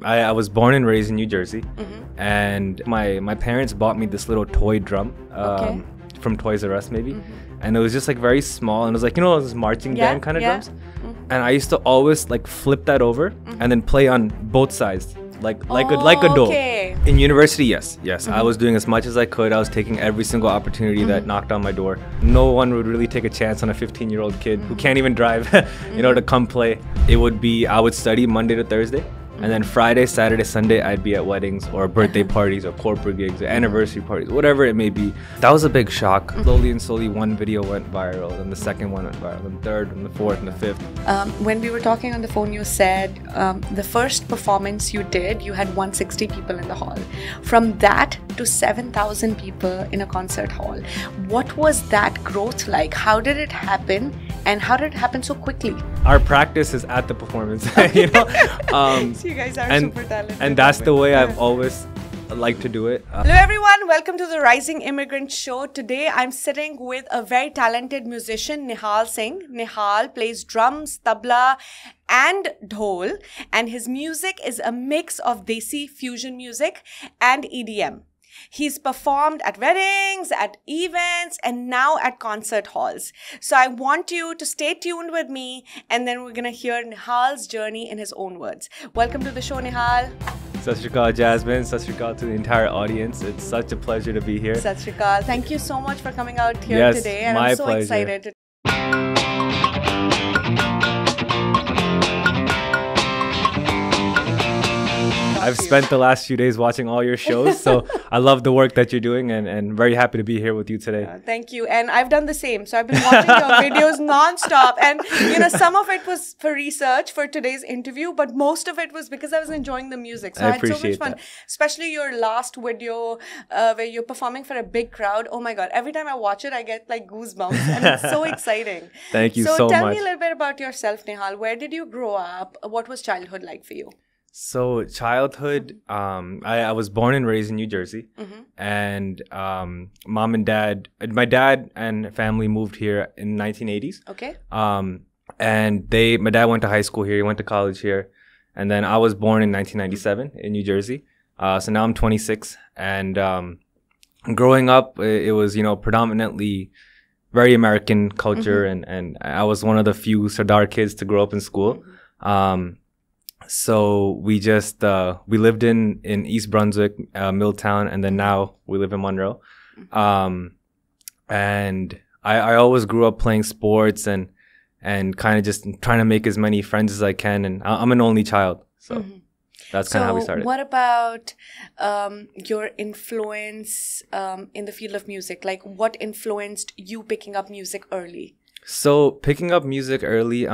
I was born and raised in New Jersey, and my parents bought me this little toy drum from Toys R Us maybe, and it was just like very small, and it was like, you know, those marching band kind of drums, and I used to always like flip that over and then play on both sides, like a dhol. In university, yes, I was doing as much as I could. I was taking every single opportunity that knocked on my door. No one would really take a chance on a 15-year-old kid who can't even drive, you know, to come play. It would be, I would study Monday to Thursday. And then Friday, Saturday, Sunday, I'd be at weddings or birthday parties or corporate gigs or anniversary parties, whatever it may be. That was a big shock. Slowly and slowly, one video went viral, and the second one went viral, and the third, and the fourth, and the fifth. When we were talking on the phone, you said the first performance you did, you had 160 people in the hall. From that to 7,000 people in a concert hall. What was that growth like? How did it happen? And how did it happen so quickly? Our practice is at the performance, you know? So you guys are super talented. And that's the way I've always liked to do it. Hello everyone, welcome to the Rising Immigrant Show. Today I'm sitting with a very talented musician, Nihal Singh. Nihal plays drums, tabla and dhol, and his music is a mix of desi fusion music and EDM. He's performed at weddings, at events, and now at concert halls. So I want you to stay tuned with me, and then we're going to hear Nihal's journey in his own words. Welcome to the show, Nihal. Sat Shri Akal, Jasmine. Sat Shri Akal to the entire audience. It's such a pleasure to be here. Sat Shri Akal. Thank you so much for coming out here today. And my I'm so pleasure. excited. I've spent the last few days watching all your shows, so I love the work that you're doing, and very happy to be here with you today. Thank you. And I've done the same. So I've been watching your videos non-stop, and you know, some of it was for research for today's interview, but most of it was because I was enjoying the music. So I had so much fun, especially your last video where you're performing for a big crowd. Oh my God. Every time I watch it, I get like goosebumps, and it's so exciting. Thank you so much. So tell me a little bit about yourself, Nihal. Where did you grow up? What was childhood like for you? So childhood, I was born and raised in New Jersey, and mom and dad, my dad and family moved here in 1980s. Okay. And my dad went to high school here, he went to college here, and then I was born in 1997 in New Jersey. So now I'm 26, and growing up, it was, you know, predominantly very American culture, and I was one of the few Sardar kids to grow up in school. So we just, we lived in East Brunswick, Milltown, and then now we live in Monroe. And I always grew up playing sports and kind of just trying to make as many friends as I can. And I'm an only child. So that's kind of how we started. What about your influence in the field of music? Like, what influenced you picking up music early? So picking up music early,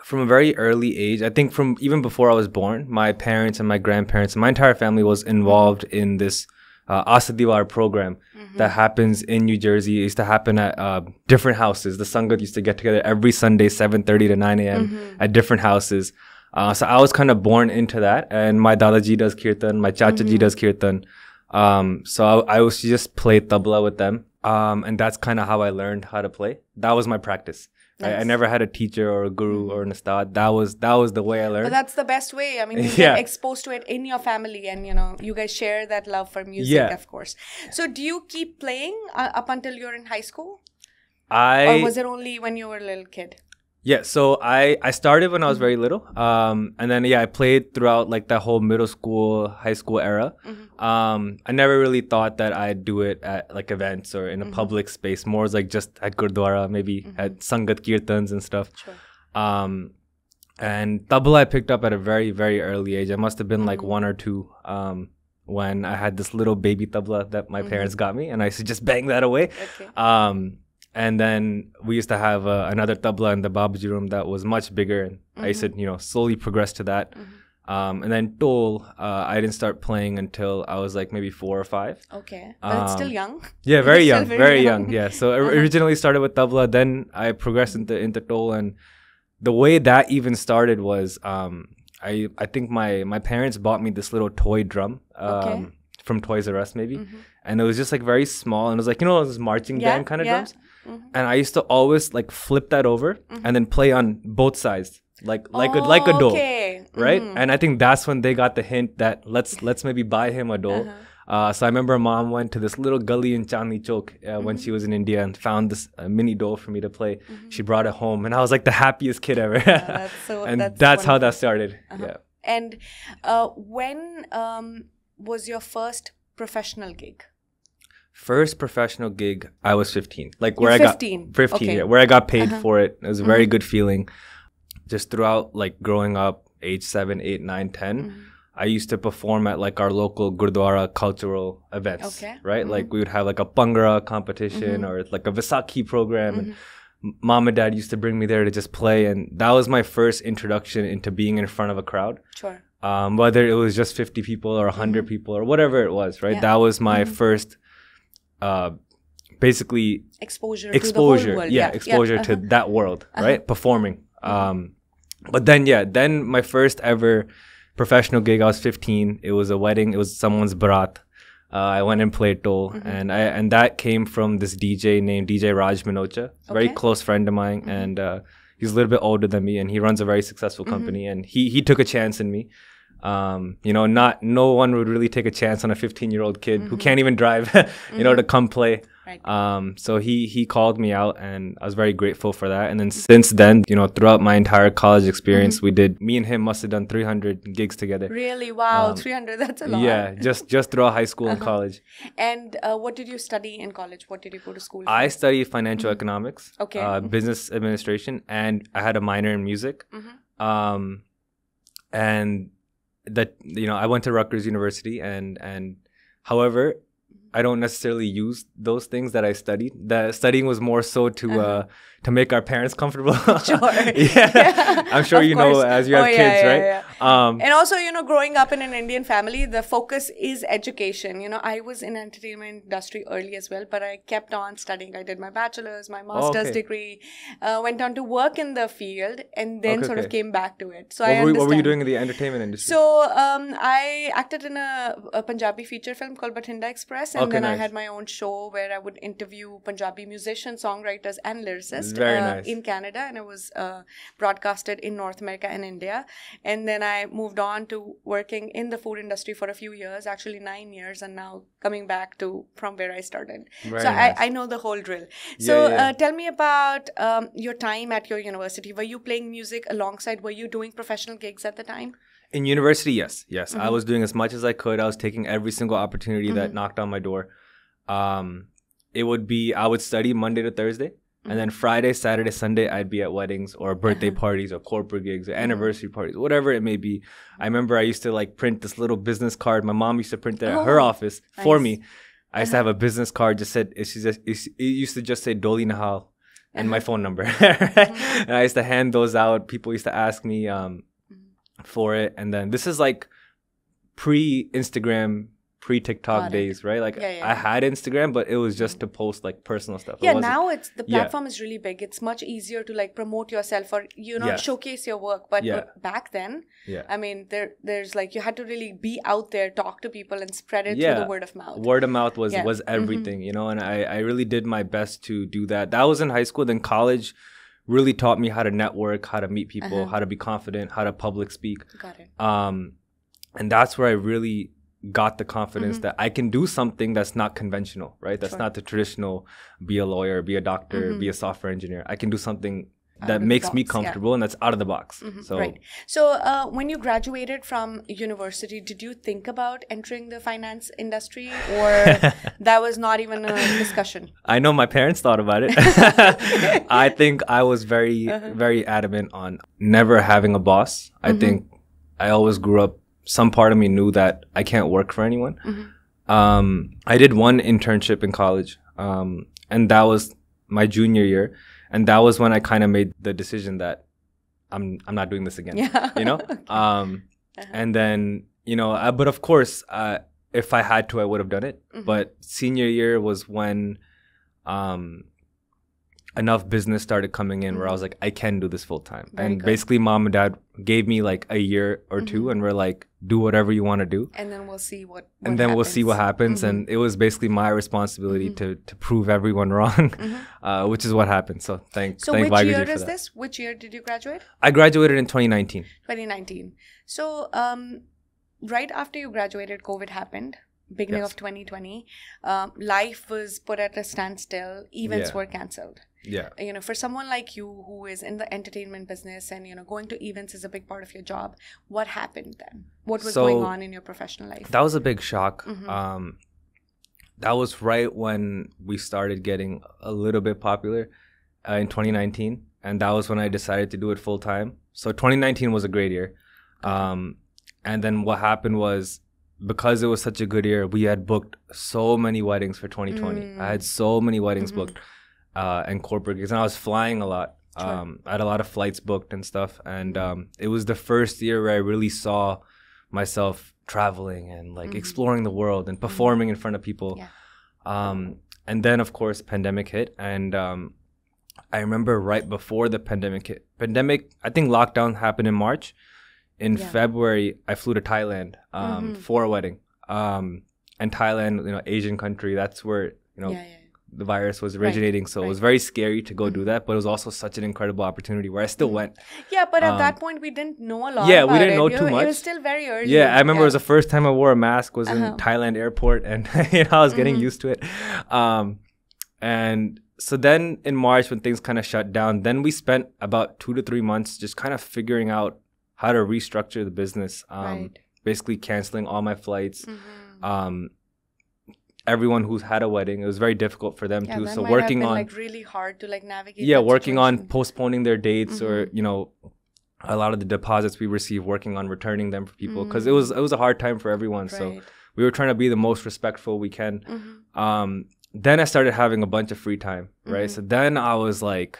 from a very early age, I think from even before I was born, my parents and my grandparents and my entire family was involved in this Asadiwar program that happens in New Jersey. It used to happen at different houses. The Sangat used to get together every Sunday, 7:30 to 9 a.m. at different houses. So I was kind of born into that. And my Dadaji does kirtan, my Chachaji does kirtan. So I was just play tabla with them. And that's kind of how I learned how to play. That was my practice. Nice. I never had a teacher or a guru or an ustad. That was the way I learned. But that's the best way. I mean, you get exposed to it in your family, and you know, you guys share that love for music, of course. So do you keep playing up until you're in high school? Or was it only when you were a little kid? Yeah, so I started when I was very little. And then, I played throughout like that whole middle school, high school era. I never really thought that I'd do it at like events or in a public space. More like just at Gurdwara, maybe at Sangat Kirtans and stuff. Sure. And tabla I picked up at a very, very early age. I must have been like 1 or 2 when I had this little baby tabla that my parents got me. And I used to just bang that away. Okay. And then we used to have another tabla in the Babaji room that was much bigger. And I used to, you know, slowly progress to that. And then dhol, I didn't start playing until I was like maybe 4 or 5. Okay. But it's still young. Yeah, very young. Very young. Yeah. So originally started with tabla. Then I progressed into dhol. And the way that even started was I think my parents bought me this little toy drum from Toys R Us maybe. And it was just like very small. And it was like, you know, those marching band kind of drums. And I used to always like flip that over and then play on both sides, like a dhol. right? And I think that's when they got the hint that let's maybe buy him a dhol. So I remember mom went to this little gully in Chandni Chowk when she was in India and found this mini dhol for me to play. She brought it home and I was like the happiest kid ever. That's how that started. Yeah. And when was your first professional gig? First professional gig, I was 15. Like where You're I 15. got 15, okay. yeah, where I got paid for it. It was a very good feeling. Just throughout like growing up, age 7, 8, 9, 10, I used to perform at like our local Gurdwara cultural events, right? Like we would have like a Bhangra competition or like a Vaisakhi program. And mom and dad used to bring me there to just play. And that was my first introduction into being in front of a crowd. Sure. Whether it was just 50 people or 100 people or whatever it was, right? That was my first, basically exposure to the whole world. Exposure to that world, right? Performing. But then my first ever professional gig, I was 15. It was a wedding. It was someone's barat. I went and played dhol, and that came from this DJ named DJ Raj Minocha, a very close friend of mine, and he's a little bit older than me, and he runs a very successful company, and he took a chance in me. No one would really take a chance on a 15-year-old kid who can't even drive, to come play. Right. So he called me out and I was very grateful for that. And then since then, throughout my entire college experience, me and him must have done 300 gigs together. Really? Wow. 300, that's a lot. Yeah, just throughout high school and college. And what did you study in college? What did you go to school for? I studied financial economics, business administration, and I had a minor in music. And that, I went to Rutgers University and however, I don't necessarily use those things that I studied. The studying was more so to make our parents comfortable. Sure. I'm sure you know as you have kids, right? And also, growing up in an Indian family, the focus is education. I was in entertainment industry early as well, but I kept on studying. I did my bachelor's, my master's degree, went on to work in the field, and then sort of came back to it. So what were you doing in the entertainment industry? So I acted in a Punjabi feature film called Bathinda Express, and then I had my own show where I would interview Punjabi musicians, songwriters, and lyricists in Canada, and it was broadcasted in North America and India. And then I moved on to working in the food industry for a few years, actually 9 years, and now coming back to from where I started. I know the whole drill. So tell me about your time at your university. Were you playing music alongside? Were you doing professional gigs at the time? In university, yes. I was doing as much as I could. I was taking every single opportunity that knocked on my door. It would be, I would study Monday to Thursday, and then Friday, Saturday, Sunday, I'd be at weddings or birthday parties or corporate gigs or anniversary parties, whatever it may be. I remember I used to like print this little business card. My mom used to print it at her office for me. I used to have a business card it used to just say Doli Nihal and my phone number. And I used to hand those out. People used to ask me for it. And then this is like pre-Instagram, pre-TikTok days, right? Like I had Instagram, but it was just to post like personal stuff. Now the platform is really big. It's much easier to like promote yourself or showcase your work. But back then, I mean, there's like you had to really be out there, talk to people, and spread it through the word of mouth. Word of mouth was everything, and I really did my best to do that. That was in high school. Then college really taught me how to network, how to meet people, how to be confident, how to public speak. Got it. And that's where I really got the confidence that I can do something that's not conventional, right? That's not the traditional, be a lawyer, be a doctor, be a software engineer. I can do something that makes me comfortable and that's out of the box. So when you graduated from university, did you think about entering the finance industry, or that was not even a discussion? I know my parents thought about it. I think I was very, very adamant on never having a boss. I think I always grew up, some part of me knew that I can't work for anyone. I did one internship in college, and that was my junior year. And that was when I kind of made the decision that I'm not doing this again, And then, but of course, if I had to, I would have done it. But senior year was when enough business started coming in where I was like, I can do this full time. Very And good. basically mom and dad gave me like a year or two and we're like, do whatever you want to do. And then we'll see what And then we'll see what happens. And it was basically my responsibility to prove everyone wrong, which is what happened. So thank which Vaigu year ji for is that. this? Which year did you graduate? I graduated in 2019. 2019. So right after you graduated, COVID happened. Beginning Yes. of 2020. Life was put at a standstill. Events were cancelled. Yeah. You know, for someone like you who is in the entertainment business and, you know, going to events is a big part of your job, what happened then? What was going on in your professional life? That was a big shock. That was right when we started getting a little bit popular in 2019. And that was when I decided to do it full time. So 2019 was a great year. And then what happened was, because it was such a good year, we had booked so many weddings for 2020. I had so many weddings booked and corporate gigs. And I was flying a lot. I had a lot of flights booked and stuff. And it was the first year where I really saw myself traveling and like exploring the world and performing in front of people. And then, of course, pandemic hit. And I remember right before the pandemic hit. I think lockdown happened in March. In February, I flew to Thailand for a wedding. And Thailand, you know, Asian country, that's where, you know, the virus was originating. So it was very scary to go do that. But it was also such an incredible opportunity where I still went. Yeah, but at that point, we didn't know a lot Yeah, about we didn't it. know too much. It was still very early. Yeah, I remember it was the first time I wore a mask was in Thailand airport. And you know, I was getting used to it. And so then in March, when things kind of shut down, then we spent about 2 to 3 months just kind of figuring out how to restructure the business. Basically canceling all my flights. Everyone who's had a wedding, it was very difficult for them too. That So might working have been, on like really hard to like navigate. yeah, that working on situation. postponing their dates or, you know, a lot of the deposits we received, working on returning them for people, because it was a hard time for everyone. So we were trying to be the most respectful we can. Then I started having a bunch of free time, right? So then I was like,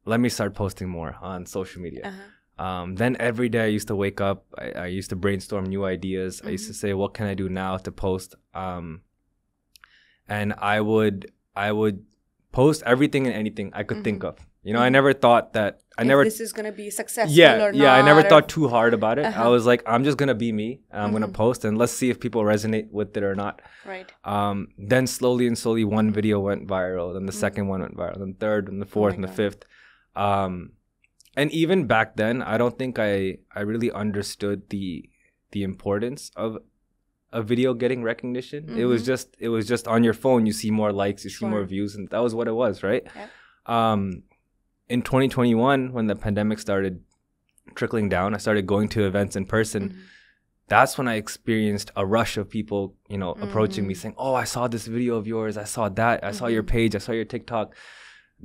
let me start posting more on social media. Then every day I used to wake up, I used to brainstorm new ideas. I used to say, what can I do now to post? And I would post everything and anything I could think of. You know, I never thought that this is going to be successful or not. Yeah, I never thought too hard about it. I was like, I'm just going to be me. I'm going to post and let's see if people resonate with it or not. Right. Then slowly one video went viral. Then the second one went viral. Then the third and the fourth and the fifth. And even back then, I don't think I really understood the importance of a video getting recognition. It was just on your phone. You see more likes, you see more views, and that was what it was, right? In 2021, when the pandemic started trickling down, I started going to events in person. That's when I experienced a rush of people, you know, approaching me saying, "Oh, I saw this video of yours. I saw that. I saw your page. I saw your TikTok."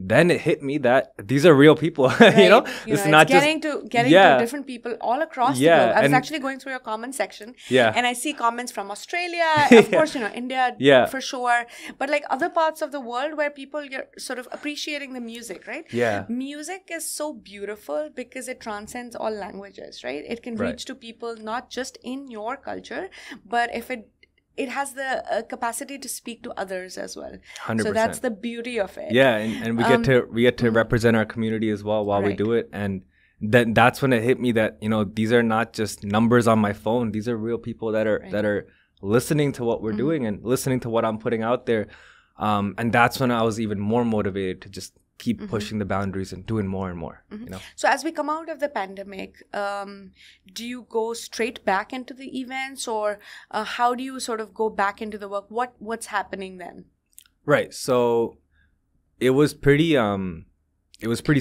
Then it hit me that these are real people, you know? It's not getting to different people all across the globe. I was actually going through your comment section and I see comments from Australia, of course, you know, India for sure, but like other parts of the world where people are sort of appreciating the music, right? Yeah. Music is so beautiful because it transcends all languages, right? It can reach to people not just in your culture, but if it has the capacity to speak to others as well. 100%. So that's the beauty of it. Yeah, and we get to represent our community as well while we do it. And then that's when it hit me that, you know, these are not just numbers on my phone. These are real people that are listening to what we're doing and listening to what I'm putting out there. And that's when I was even more motivated to just keep pushing the boundaries and doing more and more. You know. So as we come out of the pandemic, do you go straight back into the events, or how do you sort of go back into the work? What's happening then? Right. So it was pretty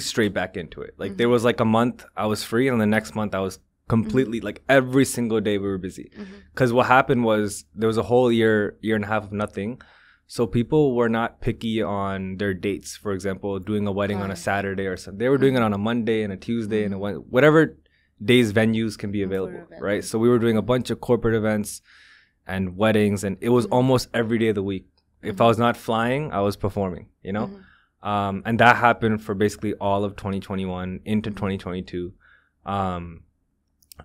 straight back into it. Like there was like a month I was free, and the next month I was completely like every single day we were busy. Because what happened was there was a whole year and a half of nothing. So people were not picky on their dates. For example, doing a wedding on a Saturday or something. They were doing it on a Monday and a Tuesday and whatever days venues can be available, right? So we were doing a bunch of corporate events and weddings, and it was almost every day of the week. If I was not flying, I was performing, you know? And that happened for basically all of 2021 into 2022. And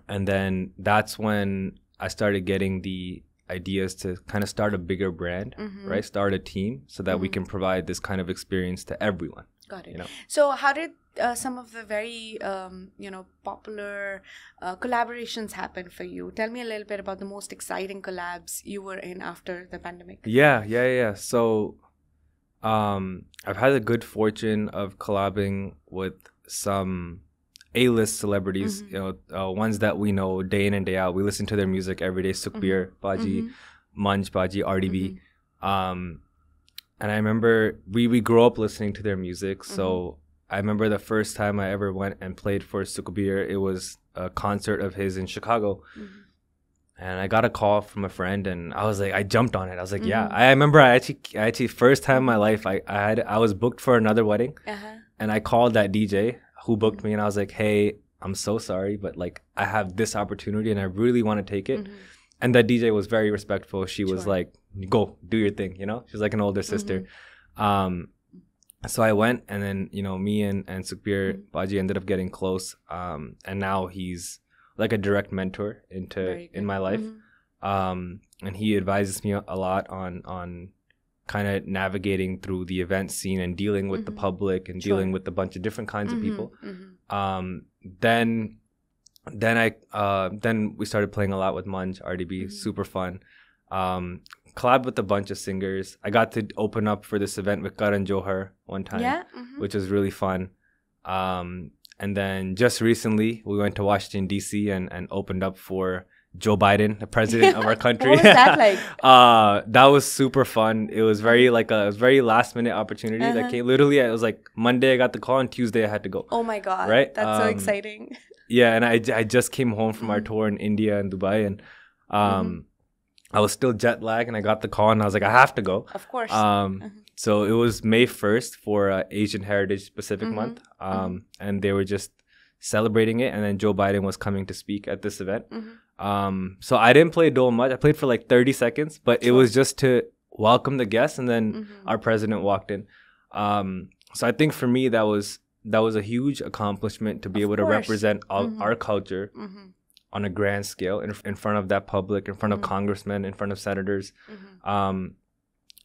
then that's when I started getting the ideas to kind of start a bigger brand, right? Start a team so that we can provide this kind of experience to everyone, Got it. You know? So how did some of the very, popular collaborations happen for you? Tell me a little bit about the most exciting collabs you were in after the pandemic. Yeah. So I've had the good fortune of collabing with some A-list celebrities, ones that we know day in and day out. We listen to their music every day. Sukhbir, Baji, Manj, Baji, RDB. And I remember we grew up listening to their music. So I remember the first time I ever went and played for Sukhbir, it was a concert of his in Chicago. And I got a call from a friend, and I was like, I jumped on it. I was like, yeah. I remember I actually first time in my life, I was booked for another wedding, and I called that DJ who booked me, and I was like, hey, I'm so sorry, but like I have this opportunity, and I really want to take it. And that DJ was very respectful. She was like, go, do your thing, you know? She was like an older sister. So I went, and then, me and Sukhbir Baji ended up getting close. And now he's like a direct mentor in my life. And he advises me a lot on kind of navigating through the event scene and dealing with the public and dealing with a bunch of different kinds of people. Then we started playing a lot with Manj, RDB, super fun. Collabed with a bunch of singers. I got to open up for this event with Karan Johar one time, which was really fun. And then just recently, we went to Washington, D.C. and opened up for Joe Biden, the president of our country. What was that like? That was super fun. It was very last minute opportunity that came. Literally, it was like Monday I got the call and Tuesday I had to go. Oh my God. Right? That's so exciting. Yeah, and I just came home from our tour in India and Dubai, and I was still jet lagged, and I got the call and I was like, I have to go. Of course. So it was May 1st for Asian Heritage Pacific Month, and they were just celebrating it, and then Joe Biden was coming to speak at this event. So I didn't play dhol much. I played for like 30 seconds, but it was just to welcome the guests, and then our president walked in. So I think for me that was a huge accomplishment to be able to represent our culture on a grand scale in front of that public, in front of congressmen, in front of senators.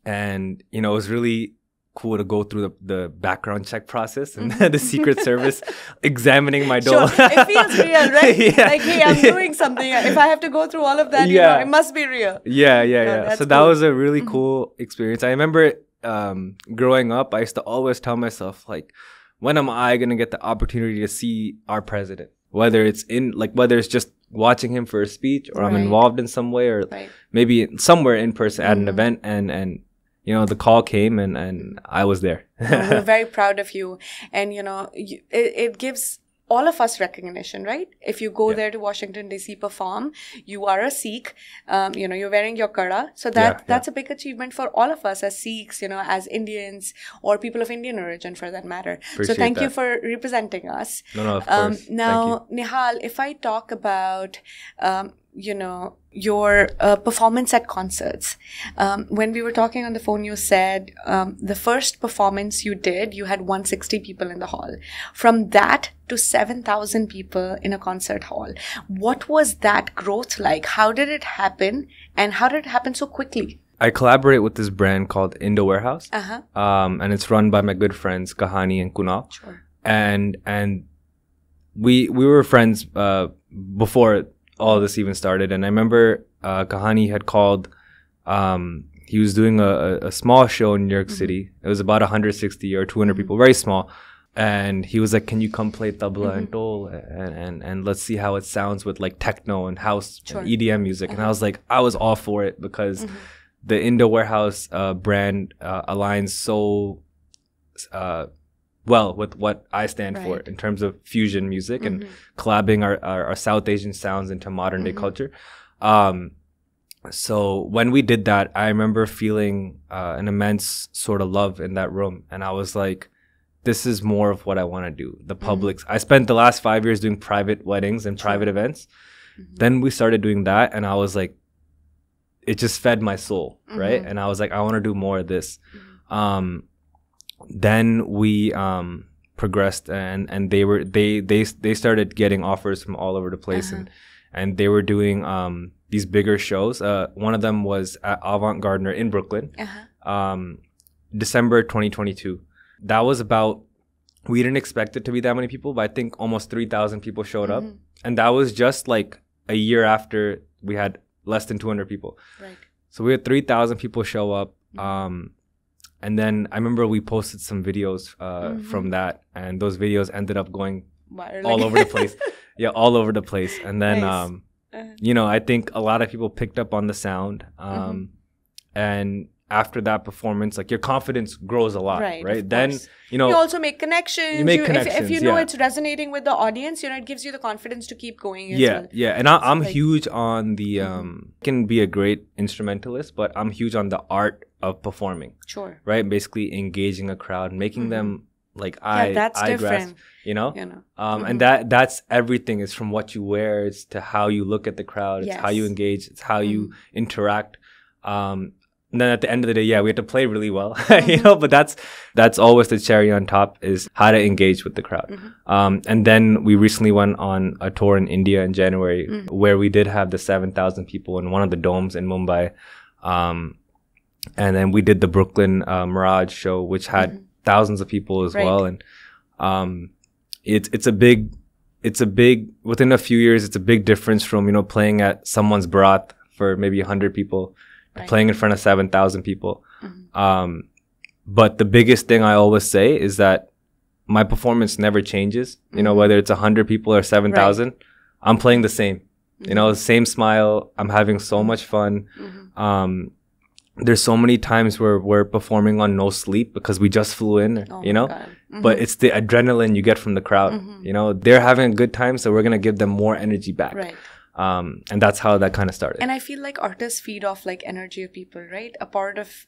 And it was really cool to go through the background check process and the Secret Service examining my dhol. Sure. It feels real, right? Like, hey, I'm doing something. If I have to go through all of that, it must be real. Yeah. So that was a really cool experience. I remember growing up, I used to always tell myself, like, when am I going to get the opportunity to see our president? Whether it's just watching him for a speech, or I'm involved in some way, or maybe somewhere in person at an event, and the call came and I was there. We're very proud of you. And, it gives all of us recognition, right? If you go there to Washington, D.C. perform, you are a Sikh, you're wearing your kara. So that's a big achievement for all of us as Sikhs, as Indians or people of Indian origin for that matter. Appreciate so thank that. you for representing us. No, of course. Now, Nihal, if I talk about, your performance at concerts. When we were talking on the phone, you said the first performance you did, you had 160 people in the hall. From that to 7,000 people in a concert hall. What was that growth like? How did it happen? And how did it happen so quickly? I collaborate with this brand called Indo Warehouse. And it's run by my good friends, Kahani and Kunal. Sure. And we were friends before all this even started. And I remember Kahani had called, he was doing a small show in New York City. It was about 160 or 200 people, very small. And he was like, can you come play tabla and dhol and let's see how it sounds with like techno and house and EDM music. And I was like, I was all for it because the Indo Warehouse brand aligns so well with what I stand for in terms of fusion music and collabing our South Asian sounds into modern day culture. So when we did that, I remember feeling an immense sort of love in that room. And I was like, this is more of what I want to do. The public's. I spent the last 5 years doing private weddings and private events. Then we started doing that, and I was like, it just fed my soul, right? And I was like, I want to do more of this. Then we progressed, and they started getting offers from all over the place, and they were doing these bigger shows. One of them was at Avant Gardner in Brooklyn, December 2022. That was about we didn't expect it to be that many people, but I think almost 3,000 people showed up. And that was just like a year after we had less than 200 people. Right. So we had 3,000 people show up. And then I remember we posted some videos from that, and those videos ended up going all over the place. Yeah, all over the place. And then, Nice. you know, I think a lot of people picked up on the sound. And after that performance, like your confidence grows a lot, right? Then, you know, you also make connections. You make connections, if you know it's resonating with the audience, you know, it gives you the confidence to keep going as well. Yeah. And I'm huge on the, can be a great instrumentalist, but I'm huge on the art of performing. Sure. Right? Basically engaging a crowd, making them like that's different. grasp, you know? And that's everything. It's from what you wear, it's to how you look at the crowd, it's how you engage, it's how you interact. And then at the end of the day, we have to play really well, you know, but that's always the cherry on top, is how to engage with the crowd. And then we recently went on a tour in India in January where we did have the 7,000 people in one of the domes in Mumbai. And then we did the Brooklyn Mirage show, which had thousands of people as well. And it's a big, within a few years, it's a big difference from, you know, playing at someone's Bharat for maybe 100 people. Playing in front of 7,000 people. But the biggest thing I always say is that my performance never changes. You know, whether it's 100 people or 7,000, I'm playing the same. You know, same smile. I'm having so much fun. There's so many times where we're performing on no sleep because we just flew in, you know, but it's the adrenaline you get from the crowd. You know, they're having a good time, so we're going to give them more energy back. And that's how that kind of started. And I feel like artists feed off like energy of people, right? A part of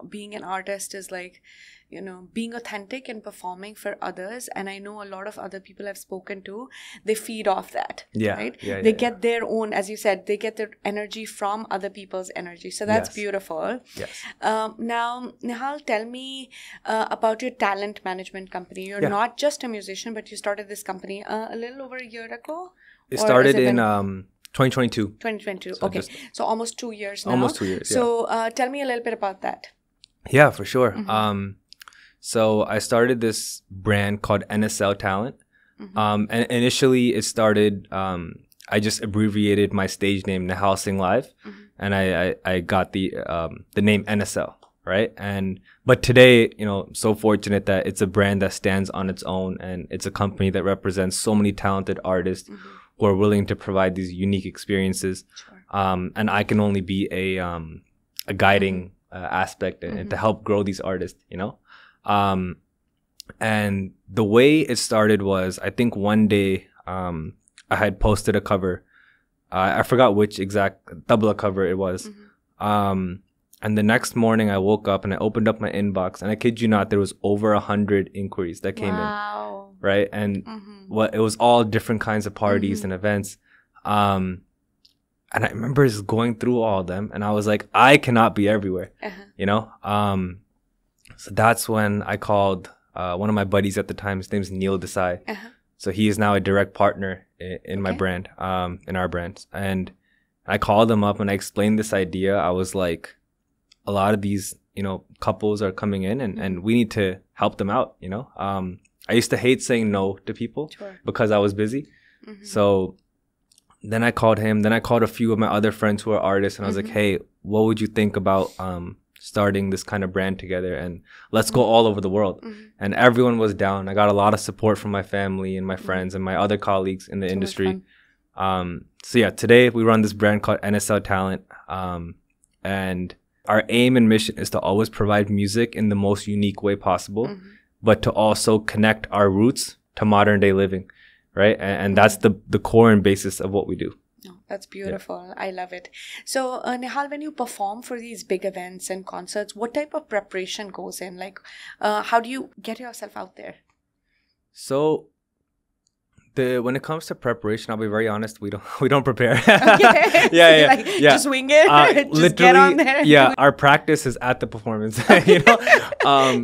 being an artist is like, you know, being authentic and performing for others. And I know a lot of other people I've spoken to, they feed off that, right? They get their own, as you said, they get their energy from other people's energy. So that's beautiful. Now, Nihal, tell me about your talent management company. You're not just a musician, but you started this company a little over a year ago? It started in 2022. 2022. Okay. So almost 2 years now. Almost 2 years. So tell me a little bit about that. Yeah, for sure. So I started this brand called NSL Talent. And initially it started, I just abbreviated my stage name Nihal Singh Live. And I got the name NSL, right? But today, you know, I'm so fortunate that it's a brand that stands on its own, and it's a company that represents so many talented artists who are willing to provide these unique experiences. And I can only be a guiding aspect and to help grow these artists, you know? And the way it started was, I think one day I had posted a cover. I forgot which exact tabla cover it was. And the next morning I woke up and I opened up my inbox, and I kid you not, there was over 100 inquiries that came in. Right? And it was all different kinds of parties and events. And I remember just going through all of them, and I was like, I cannot be everywhere, you know? So that's when I called one of my buddies at the time. His name's Neil Desai. So he is now a direct partner in my brand, in our brand. And I called him up and I explained this idea. I was like, a lot of these, you know, couples are coming in and we need to help them out, you know? I used to hate saying no to people because I was busy. So then I called him. Then I called a few of my other friends who are artists, and I was like, hey, what would you think about starting this kind of brand together, and let's go all over the world. And everyone was down. I got a lot of support from my family and my friends and my other colleagues in the industry. So yeah, today we run this brand called NSL Talent. And our aim and mission is to always provide music in the most unique way possible, but to also connect our roots to modern day living, right? And that's the core and basis of what we do. That's beautiful. I love it. So, Nihal, when you perform for these big events and concerts, what type of preparation goes in? Like, how do you get yourself out there? So, when it comes to preparation, I'll be very honest, we don't prepare. Just wing it. Just get on there. Yeah, our practice is at the performance. You know,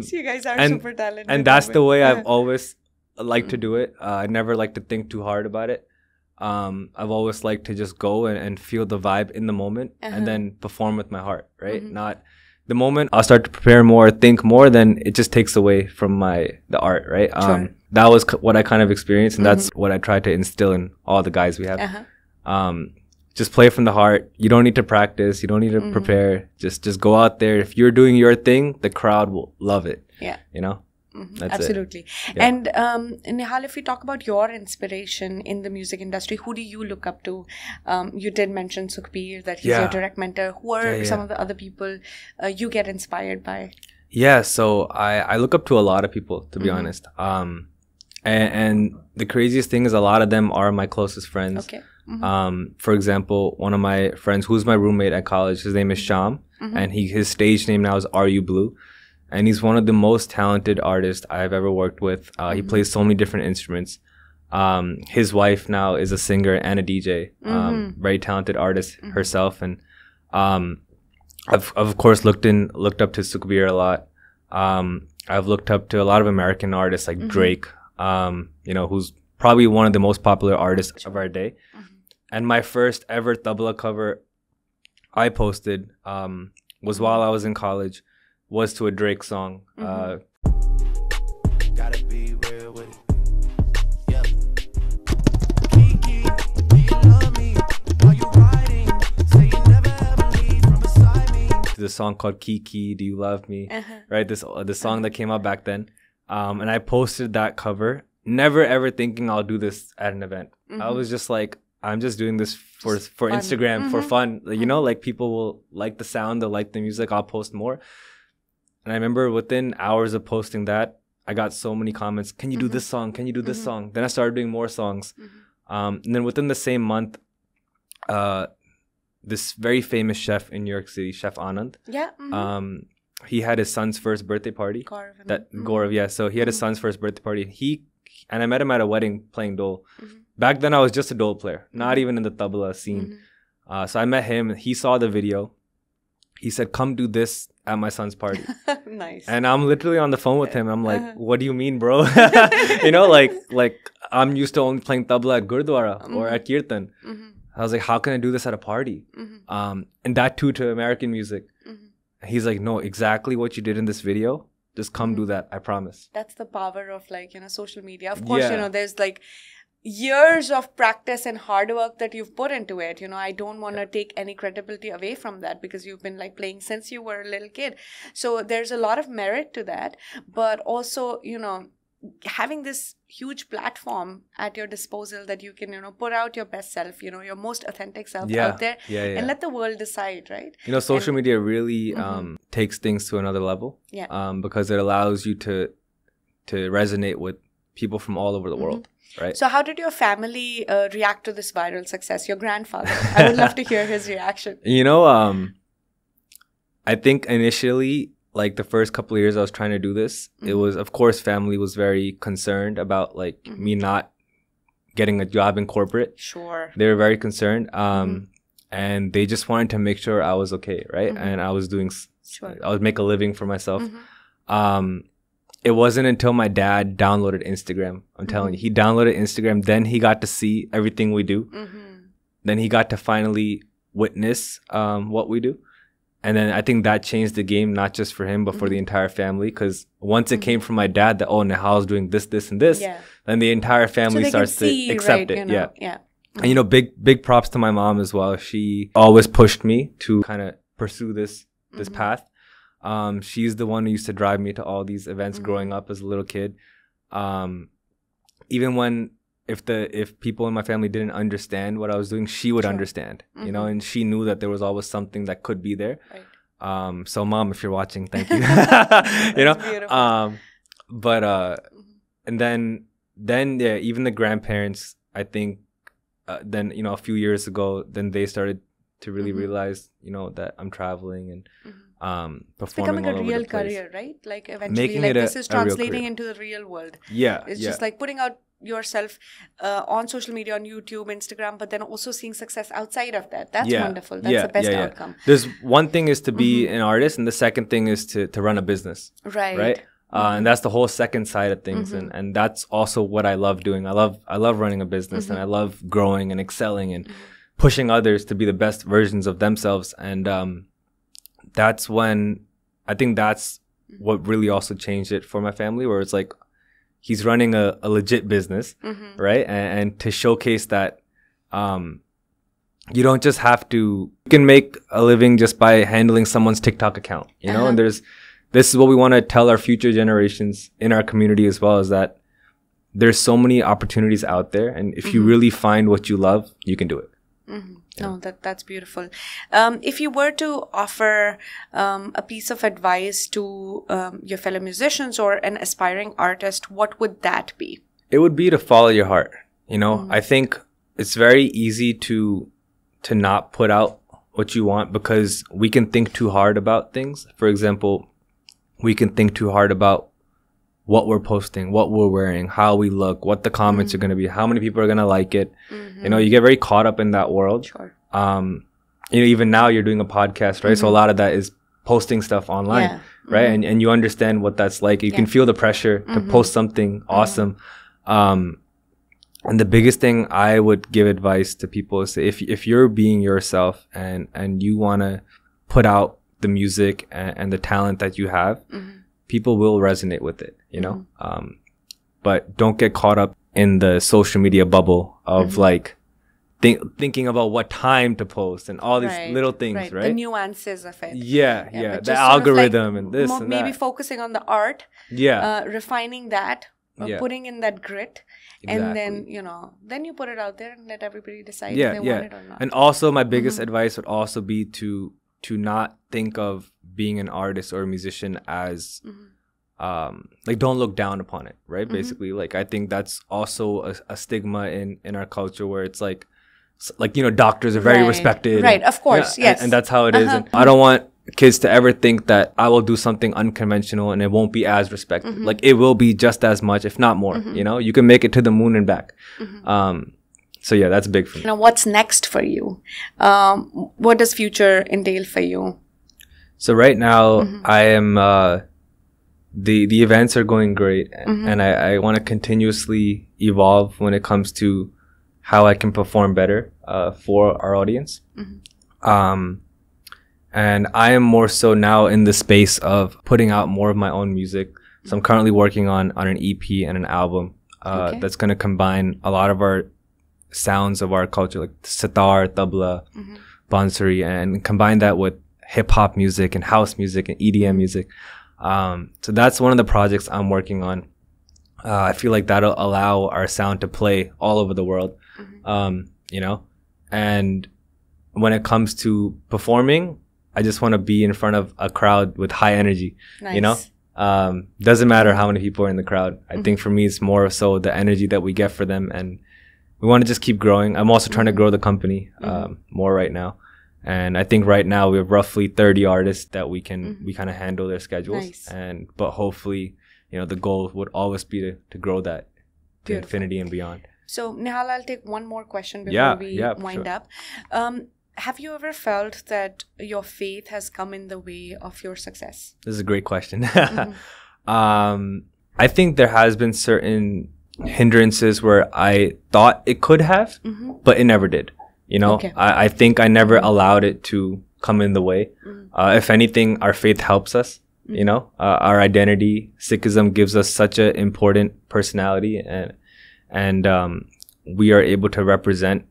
so you guys are super talented. And that's the way I've always liked to do it. I never like to think too hard about it. I've always liked to just go and feel the vibe in the moment and then perform with my heart, right? the moment I'll start to prepare more, think more, then it just takes away from the art, right? Sure. That was what I kind of experienced, and that's what I tried to instill in all the guys we have. Just play from the heart. You don't need to practice. You don't need to prepare. Just go out there. If you're doing your thing, the crowd will love it. Yeah. You know? That's Absolutely. it. Yeah. And Nihal, if we talk about your inspiration in the music industry, who do you look up to? You did mention Sukhbir, that he's your direct mentor. Who are some of the other people you get inspired by? Yeah, so I look up to a lot of people, to be honest. And the craziest thing is a lot of them are my closest friends. Okay. For example, one of my friends who's my roommate at college, his name is Sham, and his stage name now is Are You Blue? And he's one of the most talented artists I've ever worked with. He plays so many different instruments. His wife now is a singer and a DJ, very talented artist herself. And I've of course looked up to Sukhbir a lot. I've looked up to a lot of American artists like Drake, you know, who's probably one of the most popular artists of our day. And my first ever tabla cover I posted was while I was in college, was to a Drake song. Gotta be real with it. Yeah. Kiki, do you love me? Are you riding? Say you never ever leave from beside me. The song called Kiki, Do You Love Me? Right, the song that came out back then. And I posted that cover, never ever thinking I'll do this at an event. I was just like, I'm just doing this for Instagram, for fun. You know, like people will like the sound, they'll like the music, I'll post more. And I remember within hours of posting that, I got so many comments. Can you do this song? Can you do this song? Then I started doing more songs. And then within the same month, this very famous chef in New York City, Chef Anand. Yeah. He had his son's first birthday party. Gaurav, yeah. So he had his son's first birthday party. And I met him at a wedding playing dhol. Back then, I was just a dhol player, not even in the tabla scene. So I met him. He saw the video. He said, come do this at my son's party. Nice. And I'm literally on the phone with him. I'm like, what do you mean, bro? You know, like I'm used to only playing tabla at Gurdwara or at Kirtan. I was like, how can I do this at a party? And that too to American music. He's like, no, exactly what you did in this video. Just come do that. I promise. That's the power of social media. Of course, there's years of practice and hard work that you've put into it. I don't want to take any credibility away from that because you've been playing since you were a little kid. So there's a lot of merit to that. But also, having this huge platform at your disposal that you can, put out your best self, your most authentic self out there and let the world decide, right? Social media really takes things to another level because it allows you to resonate with people from all over the world. Right. So how did your family react to this viral success? Your grandfather. I would love to hear his reaction. I think initially, the first couple of years I was trying to do this, it was, of course, family was very concerned about me not getting a job in corporate. Sure. They were very concerned. And they just wanted to make sure I was okay, right? And I was I would make a living for myself. It wasn't until my dad downloaded Instagram. I'm telling you, he downloaded Instagram. Then he got to see everything we do. Then he got to finally witness what we do. And then I think that changed the game, not just for him, but for the entire family. Because once it came from my dad that, Nihal's doing this, this, and this, then the entire family starts to accept it. Yeah. And, big props to my mom as well. She always pushed me to kind of pursue this path. She's the one who used to drive me to all these events growing up as a little kid. Even when if people in my family didn't understand what I was doing, she would understand, and she knew that there was always something that could be there. Right. So mom, if you're watching, thank you. And then even the grandparents, I think, then, a few years ago, then they started to really realize, that I'm traveling and performing it's becoming all a over real the place. career, right? Eventually, this is translating into the real world. Yeah. It's just putting out yourself on social media, on YouTube, Instagram, but then also seeing success outside of that. That's wonderful. That's the best outcome. There's one thing is to be an artist, and the second thing is to run a business. Right. And that's the whole second side of things. And that's also what I love doing. I love running a business, and I love growing and excelling and pushing others to be the best versions of themselves. And that's when I think that's what really also changed it for my family, where it's like he's running a legit business, right? And to showcase that you don't just have to, you can make a living just by handling someone's TikTok account, you know? And this is what we want to tell our future generations in our community as well, is that there's so many opportunities out there. And if you really find what you love, you can do it. No, that's beautiful. If you were to offer a piece of advice to your fellow musicians or an aspiring artist, what would that be? It would be to follow your heart. You know, I think it's very easy to not put out what you want because we can think too hard about things. For example, we can think too hard about what we're posting, what we're wearing, how we look, what the comments are going to be, how many people are going to like it. You know, you get very caught up in that world. Sure. You know, even now you're doing a podcast, right? So a lot of that is posting stuff online, right? And you understand what that's like. You can feel the pressure to post something awesome. And the biggest thing I would give advice to people is if you're being yourself and you want to put out the music and the talent that you have, people will resonate with it, you know? But don't get caught up in the social media bubble of like thinking about what time to post and all these little things, right? The nuances of it. Yeah. The algorithm and this and maybe that. focusing on the art. Refining that. Putting in that grit, and then then you put it out there and let everybody decide if they want it or not. And also, my biggest advice would also be to not think of being an artist or a musician as like, don't look down upon it, right? Basically, like, I think that's also a stigma in our culture where it's like doctors are very respected, right? Of course, yes, and that's how it is. And I don't want kids to ever think that I will do something unconventional and it won't be as respected. Like, it will be just as much, if not more. You know, you can make it to the moon and back. So yeah, that's big for me. Now, what's next for you? What does future entail for you? So right now, I am the events are going great, and I want to continuously evolve when it comes to how I can perform better for our audience. And I am more so now in the space of putting out more of my own music. So I'm currently working on an EP and an album that's going to combine a lot of our sounds of our culture, like sitar, tabla, bansuri, and combine that with hip hop music and house music and EDM music. So that's one of the projects I'm working on. I feel like that'll allow our sound to play all over the world, you know? And when it comes to performing, I just want to be in front of a crowd with high energy, you know? Doesn't matter how many people are in the crowd. I think for me, it's more so the energy that we get for them. And we want to just keep growing. I'm also trying to grow the company more right now. And I think right now we have roughly 30 artists that we kind of handle their schedules. But hopefully, you know, the goal would always be to grow that to infinity and beyond. So Nihal, I'll take one more question before we wind up. Have you ever felt that your faith has come in the way of your success? This is a great question. I think there has been certain hindrances where I thought it could have, but it never did. You know, I think I never allowed it to come in the way. If anything, our faith helps us. You know, our identity, Sikhism gives us such an important personality, and we are able to represent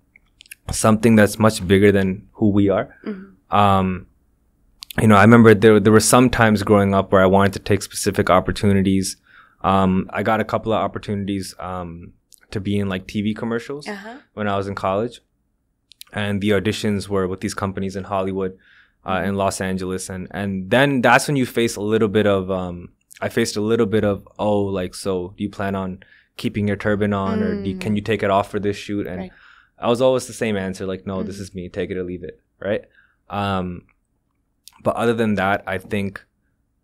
something that's much bigger than who we are. You know, I remember there were some times growing up where I wanted to take specific opportunities. I got a couple of opportunities to be in like TV commercials when I was in college, and the auditions were with these companies in Hollywood, in Los Angeles, and then that's when you face a little bit of I faced a little bit of, so do you plan on keeping your turban on, or can you take it off for this shoot? And I was always the same answer, like, no, this is me, take it or leave it, right? But other than that, I think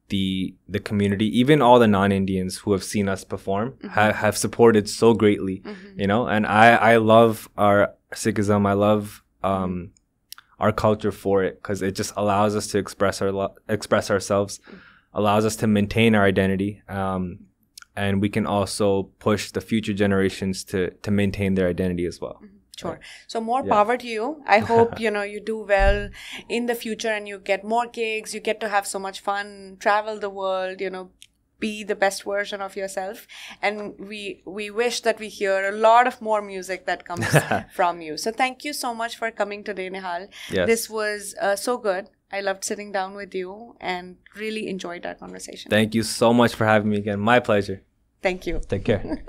the community, even all the non-Indians who have seen us perform, have supported so greatly, you know? And I love our Sikhism. I love our culture for it, because it just allows us to express ourselves, allows us to maintain our identity, and we can also push the future generations to maintain their identity as well. Sure. So more power to you. I hope, you do well in the future and you get more gigs, you get to have so much fun, travel the world, be the best version of yourself. And we wish that we hear a lot of more music that comes from you. So thank you so much for coming today, Nihal. Yes. This was so good. I loved sitting down with you and really enjoyed our conversation. Thank you so much for having me again. My pleasure. Thank you. Take care.